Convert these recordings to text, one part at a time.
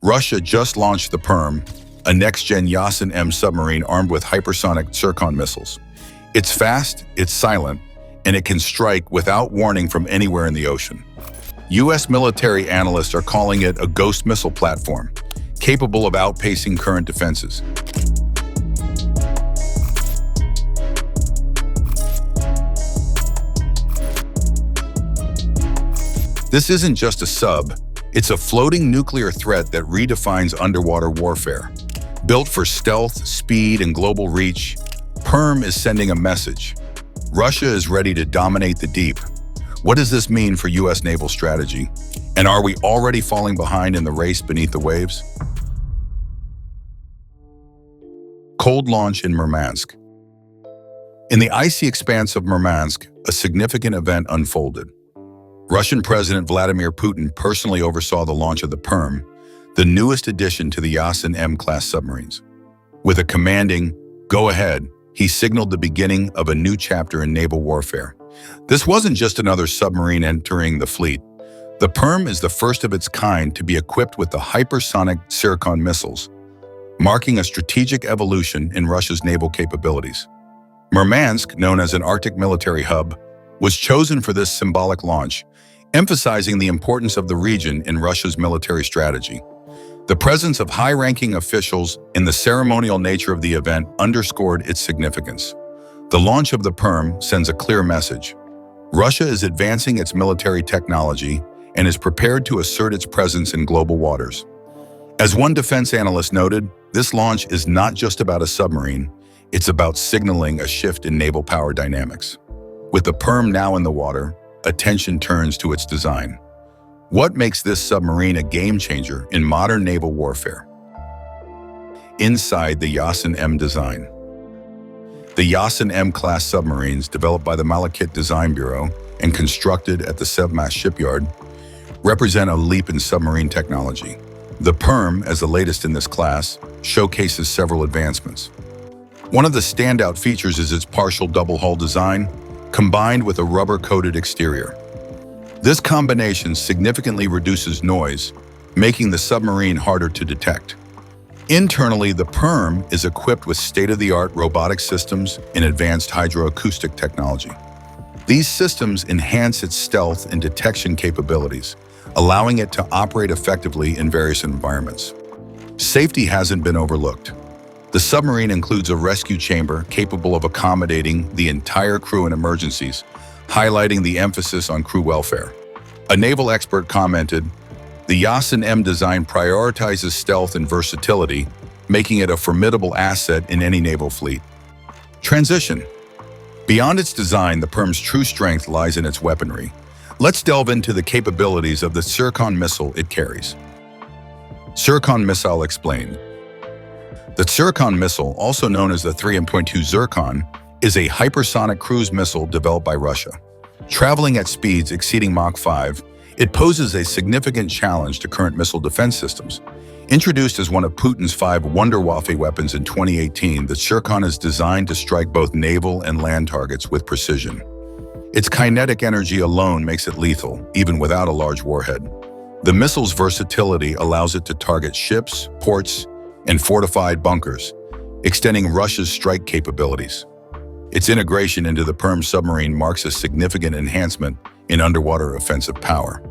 Russia just launched the Perm, a next-gen Yasen-M submarine armed with hypersonic Tsirkon missiles. It's fast, it's silent, and it can strike without warning from anywhere in the ocean. U.S. military analysts are calling it a ghost missile platform, capable of outpacing current defenses. This isn't just a sub, it's a floating nuclear threat that redefines underwater warfare. Built for stealth, speed, and global reach, Perm is sending a message. Russia is ready to dominate the deep. What does this mean for U.S. naval strategy? And are we already falling behind in the race beneath the waves? Cold launch in Murmansk. In the icy expanse of Murmansk, a significant event unfolded. Russian President Vladimir Putin personally oversaw the launch of the Perm, the newest addition to the Yasen-M class submarines. With a commanding, "Go ahead," he signaled the beginning of a new chapter in naval warfare. This wasn't just another submarine entering the fleet. The Perm is the first of its kind to be equipped with the hypersonic Tsirkon missiles, marking a strategic evolution in Russia's naval capabilities. Murmansk, known as an Arctic military hub, was chosen for this symbolic launch, emphasizing the importance of the region in Russia's military strategy. The presence of high-ranking officials and the ceremonial nature of the event underscored its significance. The launch of the Perm sends a clear message. Russia is advancing its military technology and is prepared to assert its presence in global waters. As one defense analyst noted, this launch is not just about a submarine, it's about signaling a shift in naval power dynamics. With the Perm now in the water, attention turns to its design. What makes this submarine a game-changer in modern naval warfare? Inside the Yasen-M design. The Yasen-M class submarines, developed by the Malekith Design Bureau and constructed at the Sevmas shipyard, represent a leap in submarine technology. The Perm, as the latest in this class, showcases several advancements. One of the standout features is its partial double-hull design, combined with a rubber-coated exterior. This combination significantly reduces noise, making the submarine harder to detect. Internally, the Perm is equipped with state-of-the-art robotic systems and advanced hydroacoustic technology. These systems enhance its stealth and detection capabilities, allowing it to operate effectively in various environments. Safety hasn't been overlooked. The submarine includes a rescue chamber capable of accommodating the entire crew in emergencies, highlighting the emphasis on crew welfare. A naval expert commented, "The Yasen-M design prioritizes stealth and versatility, making it a formidable asset in any naval fleet." Transition. Beyond its design, the Perm's true strength lies in its weaponry. Let's delve into the capabilities of the Tsirkon missile it carries. Tsirkon missile explained. The Tsirkon missile, also known as the 3.2 Tsirkon, is a hypersonic cruise missile developed by Russia. Traveling at speeds exceeding Mach 5, it poses a significant challenge to current missile defense systems. Introduced as one of Putin's 5 Wunderwaffe weapons in 2018, the Tsirkon is designed to strike both naval and land targets with precision. Its kinetic energy alone makes it lethal, even without a large warhead. The missile's versatility allows it to target ships, ports, and fortified bunkers, extending Russia's strike capabilities. Its integration into the Perm submarine marks a significant enhancement in underwater offensive power.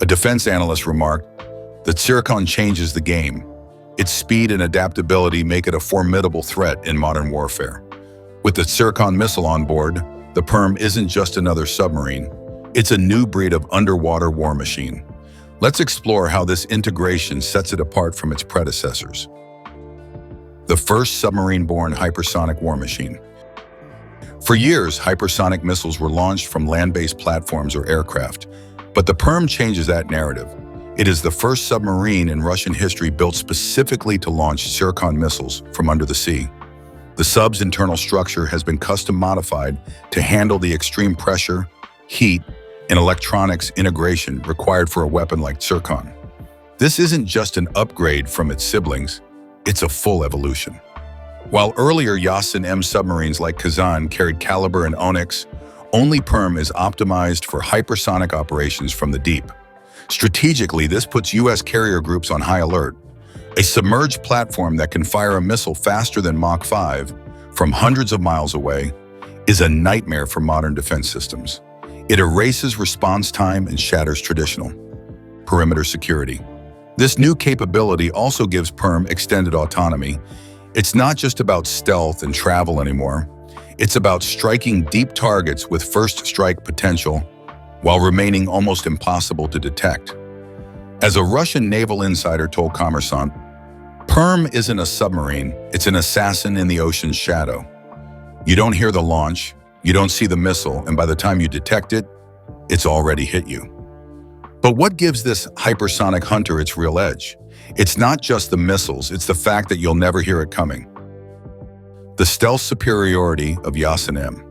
A defense analyst remarked, "The Tsirkon changes the game. Its speed and adaptability make it a formidable threat in modern warfare." With the Tsirkon missile on board, the Perm isn't just another submarine. It's a new breed of underwater war machine. Let's explore how this integration sets it apart from its predecessors. The first submarine-borne hypersonic war machine. For years, hypersonic missiles were launched from land-based platforms or aircraft, but the Perm changes that narrative. It is the first submarine in Russian history built specifically to launch Tsirkon missiles from under the sea. The sub's internal structure has been custom modified to handle the extreme pressure, heat, and electronics integration required for a weapon like Tsirkon. This isn't just an upgrade from its siblings, it's a full evolution. While earlier Yasen-M submarines like Kazan carried Caliber and Onyx, only Perm is optimized for hypersonic operations from the deep. Strategically, this puts U.S. carrier groups on high alert. A submerged platform that can fire a missile faster than Mach 5 from hundreds of miles away is a nightmare for modern defense systems. It erases response time and shatters traditional perimeter security. This new capability also gives Perm extended autonomy. It's not just about stealth and travel anymore. It's about striking deep targets with first strike potential while remaining almost impossible to detect. As a Russian naval insider told Kommersant, Perm isn't a submarine, it's an assassin in the ocean's shadow. You don't hear the launch, you don't see the missile, and by the time you detect it, it's already hit you. But what gives this hypersonic hunter its real edge? It's not just the missiles, it's the fact that you'll never hear it coming. The stealth superiority of Yasen-M.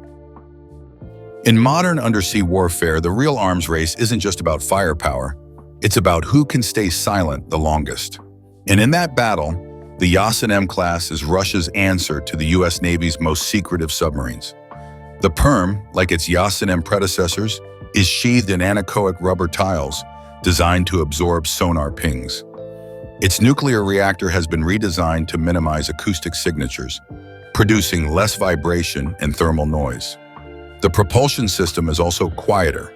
In modern undersea warfare, the real arms race isn't just about firepower, it's about who can stay silent the longest. And in that battle, the Yasen-M class is Russia's answer to the US Navy's most secretive submarines. The Perm, like its Yasen-M predecessors, is sheathed in anechoic rubber tiles designed to absorb sonar pings. Its nuclear reactor has been redesigned to minimize acoustic signatures, producing less vibration and thermal noise. The propulsion system is also quieter,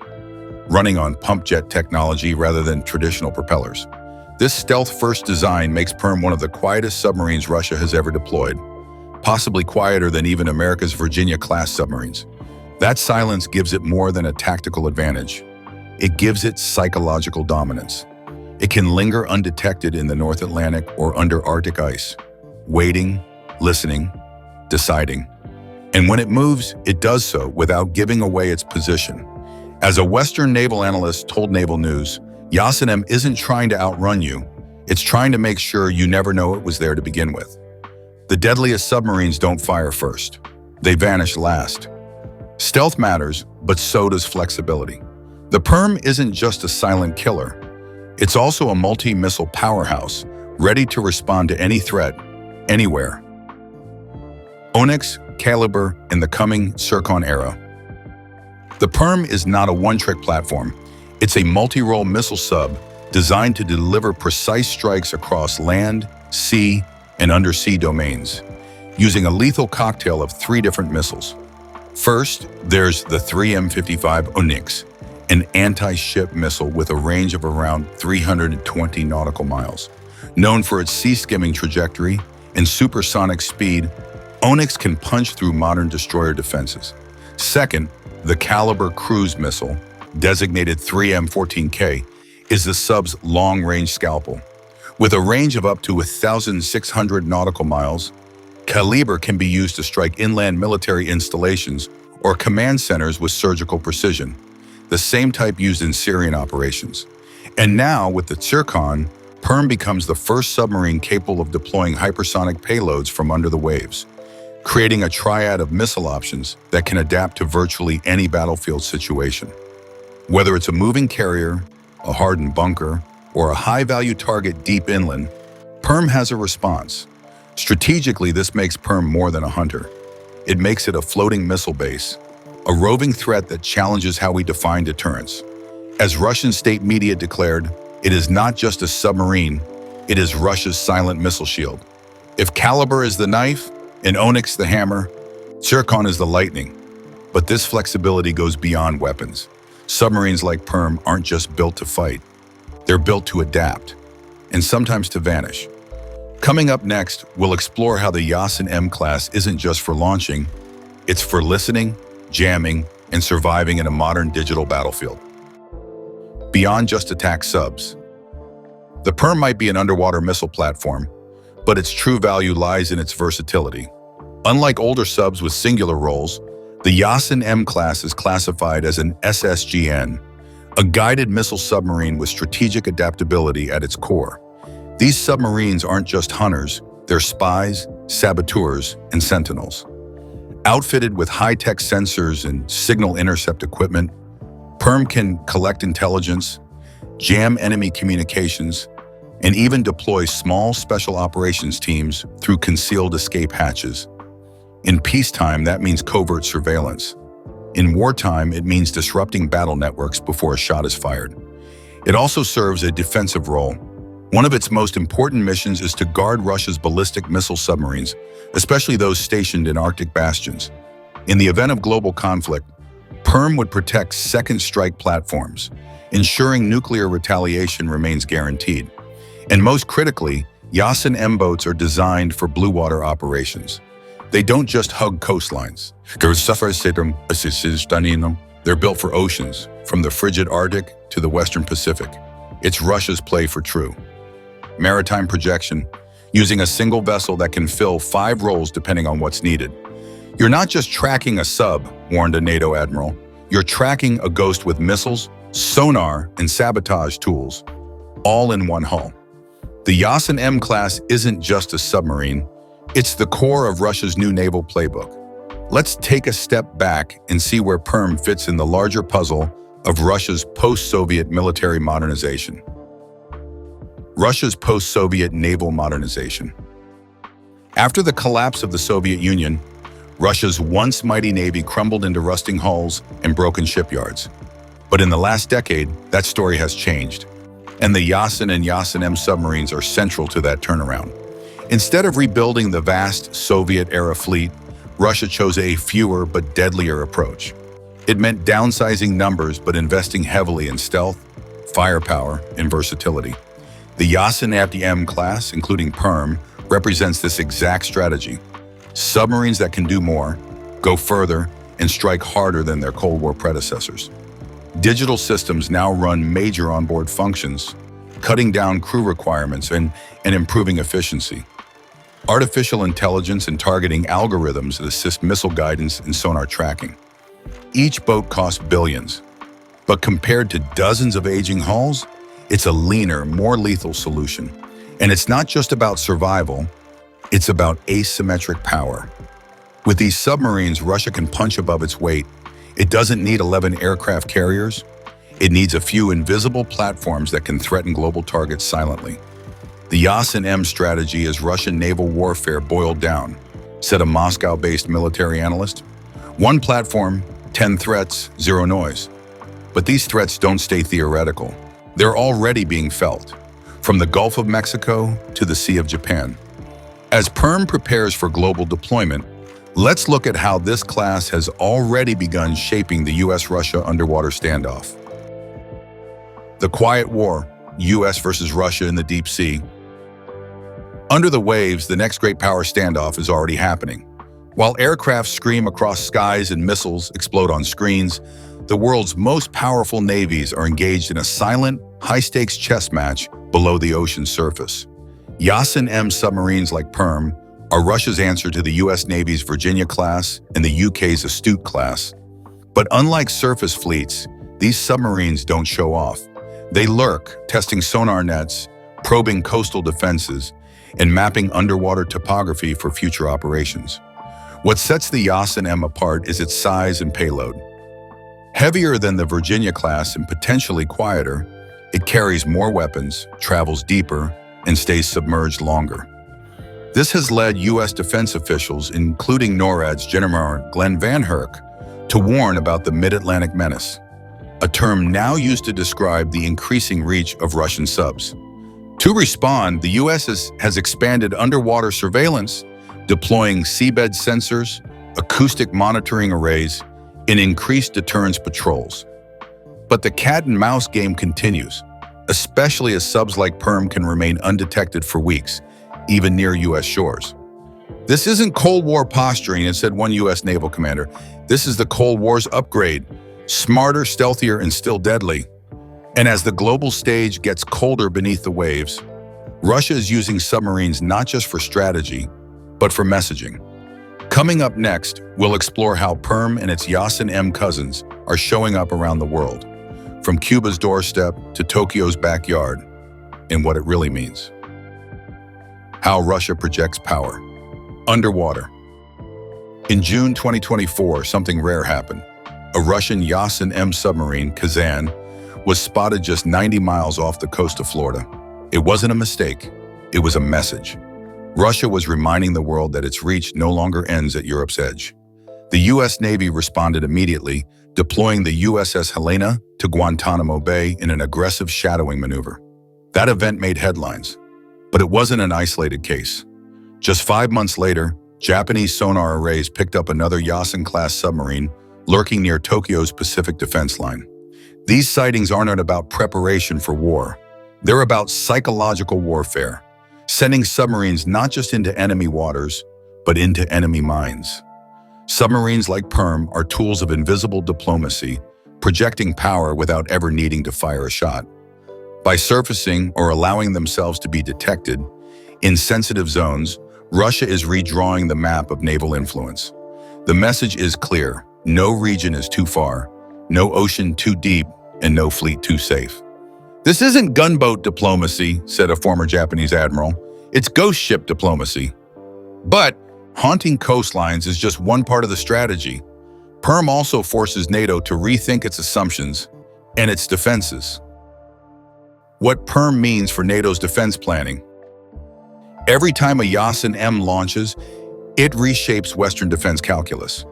running on pump jet technology rather than traditional propellers. This stealth-first design makes Perm one of the quietest submarines Russia has ever deployed, possibly quieter than even America's Virginia-class submarines. That silence gives it more than a tactical advantage. It gives it psychological dominance. It can linger undetected in the North Atlantic or under Arctic ice, waiting, listening, deciding. And when it moves, it does so without giving away its position. As a Western naval analyst told Naval News, Yasen-M isn't trying to outrun you, it's trying to make sure you never know it was there to begin with. The deadliest submarines don't fire first. They vanish last. Stealth matters, but so does flexibility. The Perm isn't just a silent killer. It's also a multi-missile powerhouse, ready to respond to any threat, anywhere. Onyx, Caliber, and the coming Tsirkon era. The Perm is not a one-trick platform. It's a multi-role missile sub designed to deliver precise strikes across land, sea, and undersea domains, using a lethal cocktail of 3 different missiles. First, there's the 3M55 Onyx, an anti-ship missile with a range of around 320 nautical miles. Known for its sea-skimming trajectory and supersonic speed, Onyx can punch through modern destroyer defenses. Second, the Caliber cruise missile, designated 3M14K, is the sub's long-range scalpel. With a range of up to 1,600 nautical miles, Caliber can be used to strike inland military installations or command centers with surgical precision, the same type used in Syrian operations. And now, with the Tsirkon, Perm becomes the first submarine capable of deploying hypersonic payloads from under the waves, creating a triad of missile options that can adapt to virtually any battlefield situation. Whether it's a moving carrier, a hardened bunker, or a high-value target deep inland, Perm has a response. Strategically, this makes Perm more than a hunter. It makes it a floating missile base, a roving threat that challenges how we define deterrence. As Russian state media declared, it is not just a submarine, it is Russia's silent missile shield. If Caliber is the knife and Onyx the hammer, Tsirkon is the lightning. But this flexibility goes beyond weapons. Submarines like Perm aren't just built to fight. They're built to adapt, and sometimes to vanish. Coming up next, we'll explore how the Yasen-M class isn't just for launching, it's for listening, jamming, and surviving in a modern digital battlefield. Beyond just attack subs. The Perm might be an underwater missile platform, but its true value lies in its versatility. Unlike older subs with singular roles, the Yasen-M class is classified as an SSGN, a guided missile submarine with strategic adaptability at its core. These submarines aren't just hunters, they're spies, saboteurs, and sentinels. Outfitted with high-tech sensors and signal intercept equipment, Perm can collect intelligence, jam enemy communications, and even deploy small special operations teams through concealed escape hatches. In peacetime, that means covert surveillance. In wartime, it means disrupting battle networks before a shot is fired. It also serves a defensive role. One of its most important missions is to guard Russia's ballistic missile submarines, especially those stationed in Arctic bastions. In the event of global conflict, Perm would protect second strike platforms, ensuring nuclear retaliation remains guaranteed. And most critically, Yasen-M boats are designed for blue water operations. They don't just hug coastlines. They're built for oceans, from the frigid Arctic to the Western Pacific. It's Russia's play for true. Maritime projection, using a single vessel that can fill 5 roles depending on what's needed. You're not just tracking a sub, warned a NATO admiral. You're tracking a ghost with missiles, sonar, and sabotage tools, all in one hull. The Yasen-M class isn't just a submarine, it's the core of Russia's new naval playbook. Let's take a step back and see where Perm fits in the larger puzzle of Russia's post-Soviet military modernization. Russia's post-Soviet naval modernization. After the collapse of the Soviet Union, Russia's once mighty navy crumbled into rusting hulls and broken shipyards. But in the last decade, that story has changed, and the Yasen and Yasen-M submarines are central to that turnaround. Instead of rebuilding the vast Soviet-era fleet, Russia chose a fewer but deadlier approach. It meant downsizing numbers but investing heavily in stealth, firepower, and versatility. The Yasen-M class, including Perm, represents this exact strategy. Submarines that can do more, go further, and strike harder than their Cold War predecessors. Digital systems now run major onboard functions, cutting down crew requirements and improving efficiency. Artificial intelligence and targeting algorithms that assist missile guidance and sonar tracking. Each boat costs billions, but compared to dozens of aging hulls, it's a leaner, more lethal solution. And it's not just about survival, it's about asymmetric power. With these submarines, Russia can punch above its weight. It doesn't need 11 aircraft carriers. It needs a few invisible platforms that can threaten global targets silently. The Yasen-M strategy is Russian naval warfare boiled down, said a Moscow-based military analyst. 1 platform, 10 threats, 0 noise. But these threats don't stay theoretical. They're already being felt, from the Gulf of Mexico to the Sea of Japan. As Perm prepares for global deployment, let's look at how this class has already begun shaping the US-Russia underwater standoff. The Quiet War, US versus Russia in the deep sea. Under the waves, the next great power standoff is already happening. While aircraft scream across skies and missiles explode on screens, the world's most powerful navies are engaged in a silent, high-stakes chess match below the ocean's surface. Yasen-M submarines like Perm are Russia's answer to the US Navy's Virginia class and the UK's Astute class. But unlike surface fleets, these submarines don't show off. They lurk, testing sonar nets, probing coastal defenses, and mapping underwater topography for future operations. What sets the Yasen-M apart is its size and payload. Heavier than the Virginia class and potentially quieter, it carries more weapons, travels deeper, and stays submerged longer. This has led U.S. defense officials, including NORAD's General Glenn Van Herk, to warn about the Mid-Atlantic menace, a term now used to describe the increasing reach of Russian subs. To respond, the U.S. has expanded underwater surveillance, deploying seabed sensors, acoustic monitoring arrays, and increased deterrence patrols. But the cat-and-mouse game continues, especially as subs like Perm can remain undetected for weeks, even near U.S. shores. This isn't Cold War posturing, said one U.S. naval commander. This is the Cold War's upgrade, smarter, stealthier, and still deadly. And as the global stage gets colder beneath the waves, Russia is using submarines not just for strategy, but for messaging. Coming up next, we'll explore how Perm and its Yasen-M cousins are showing up around the world, from Cuba's doorstep to Tokyo's backyard, and what it really means. How Russia projects power. Underwater. In June 2024, something rare happened. A Russian Yasen-M submarine, Kazan, was spotted just 90 miles off the coast of Florida. It wasn't a mistake, it was a message. Russia was reminding the world that its reach no longer ends at Europe's edge. The U.S. Navy responded immediately, deploying the USS Helena to Guantanamo Bay in an aggressive shadowing maneuver. That event made headlines, but it wasn't an isolated case. Just 5 months later, Japanese sonar arrays picked up another Yasen-class submarine lurking near Tokyo's Pacific Defense Line. These sightings aren't about preparation for war. They're about psychological warfare, sending submarines not just into enemy waters, but into enemy minds. Submarines like Perm are tools of invisible diplomacy, projecting power without ever needing to fire a shot. By surfacing or allowing themselves to be detected in sensitive zones, Russia is redrawing the map of naval influence. The message is clear: no region is too far, no ocean too deep, and no fleet too safe. "This isn't gunboat diplomacy," said a former Japanese admiral. "It's ghost ship diplomacy." But haunting coastlines is just one part of the strategy. Perm also forces NATO to rethink its assumptions and its defenses. What Perm means for NATO's defense planning. Every time a Yasen-M launches, it reshapes Western defense calculus.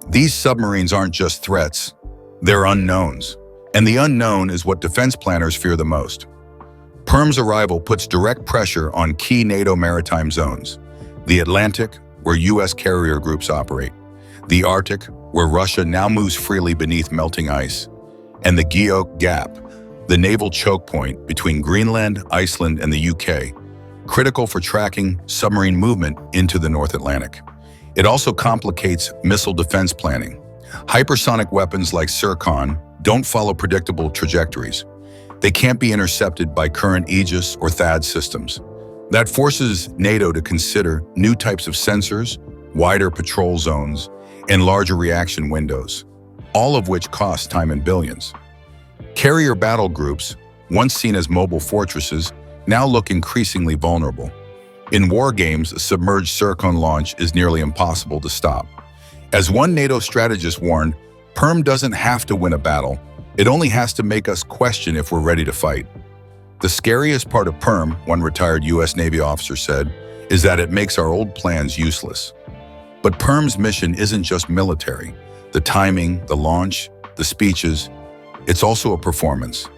These submarines aren't just threats, they're unknowns. And the unknown is what defense planners fear the most. Perm's arrival puts direct pressure on key NATO maritime zones: the Atlantic, where U.S. carrier groups operate; the Arctic, where Russia now moves freely beneath melting ice; and the Guyot Gap, the naval choke point between Greenland, Iceland, and the UK, critical for tracking submarine movement into the North Atlantic. It also complicates missile defense planning. Hypersonic weapons like Tsirkon don't follow predictable trajectories. They can't be intercepted by current Aegis or THAAD systems. That forces NATO to consider new types of sensors, wider patrol zones, and larger reaction windows, all of which cost time and billions. Carrier battle groups, once seen as mobile fortresses, now look increasingly vulnerable. In war games, a submerged Tsirkon launch is nearly impossible to stop. As one NATO strategist warned, Perm doesn't have to win a battle. It only has to make us question if we're ready to fight. The scariest part of Perm, one retired U.S. Navy officer said, is that it makes our old plans useless. But Perm's mission isn't just military. The timing, the launch, the speeches, it's also a performance.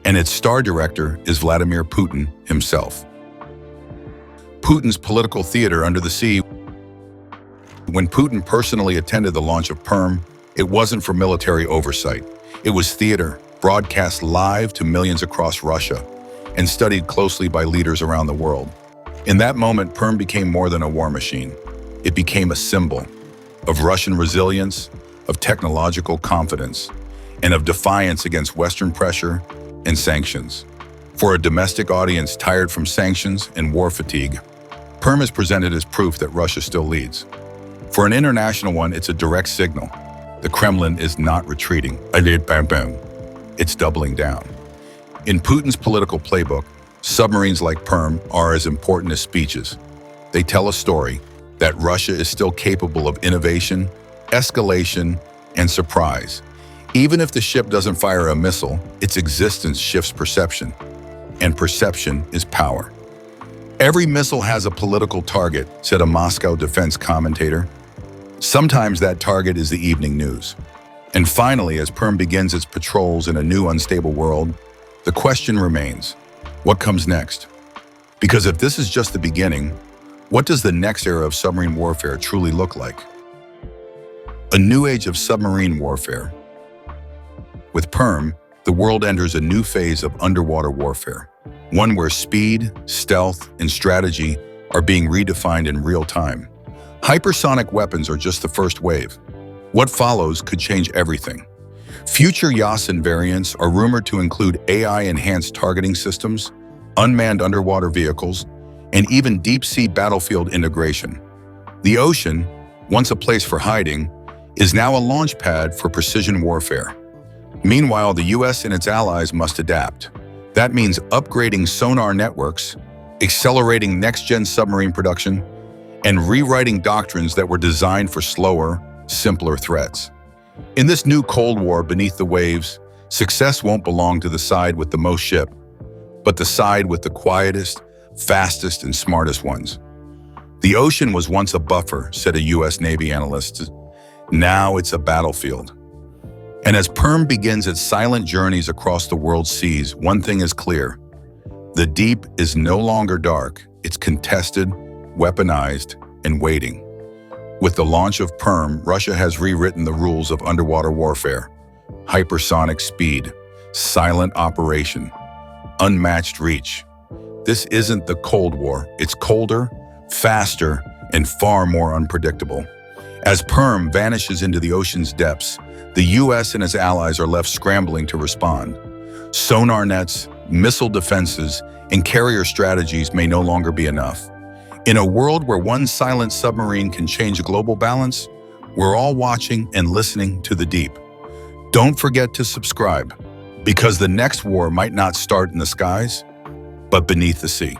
And its star director is Vladimir Putin himself. Putin's political theater under the sea. When Putin personally attended the launch of Perm, it wasn't for military oversight. It was theater, broadcast live to millions across Russia, and studied closely by leaders around the world. In that moment, Perm became more than a war machine. It became a symbol of Russian resilience, of technological confidence, and of defiance against Western pressure and sanctions. For a domestic audience tired from sanctions and war fatigue, Perm is presented as proof that Russia still leads. For an international one, it's a direct signal. The Kremlin is not retreating. It's doubling down. In Putin's political playbook, submarines like Perm are as important as speeches. They tell a story that Russia is still capable of innovation, escalation, and surprise. Even if the ship doesn't fire a missile, its existence shifts perception. And perception is power. "Every missile has a political target," said a Moscow defense commentator. Sometimes that target is the evening news. And finally, as Perm begins its patrols in a new unstable world, the question remains, what comes next? Because if this is just the beginning, what does the next era of submarine warfare truly look like? A new age of submarine warfare. With Perm, the world enters a new phase of underwater warfare, one where speed, stealth, and strategy are being redefined in real time. Hypersonic weapons are just the first wave. What follows could change everything. Future Yasen variants are rumored to include AI-enhanced targeting systems, unmanned underwater vehicles, and even deep-sea battlefield integration. The ocean, once a place for hiding, is now a launch pad for precision warfare. Meanwhile, the US and its allies must adapt. That means upgrading sonar networks, accelerating next-gen submarine production, and rewriting doctrines that were designed for slower, simpler threats. In this new Cold War beneath the waves, success won't belong to the side with the most ship, but the side with the quietest, fastest, and smartest ones. The ocean was once a buffer, said a U.S. Navy analyst. Now it's a battlefield. And as Perm begins its silent journeys across the world's seas, one thing is clear. The deep is no longer dark. It's contested, weaponized, and waiting. With the launch of Perm, Russia has rewritten the rules of underwater warfare. Hypersonic speed, silent operation, unmatched reach. This isn't the Cold War. It's colder, faster, and far more unpredictable. As Perm vanishes into the ocean's depths, the U.S. and its allies are left scrambling to respond. Sonar nets, missile defenses, and carrier strategies may no longer be enough. In a world where one silent submarine can change global balance, we're all watching and listening to the deep. Don't forget to subscribe, because the next war might not start in the skies, but beneath the sea.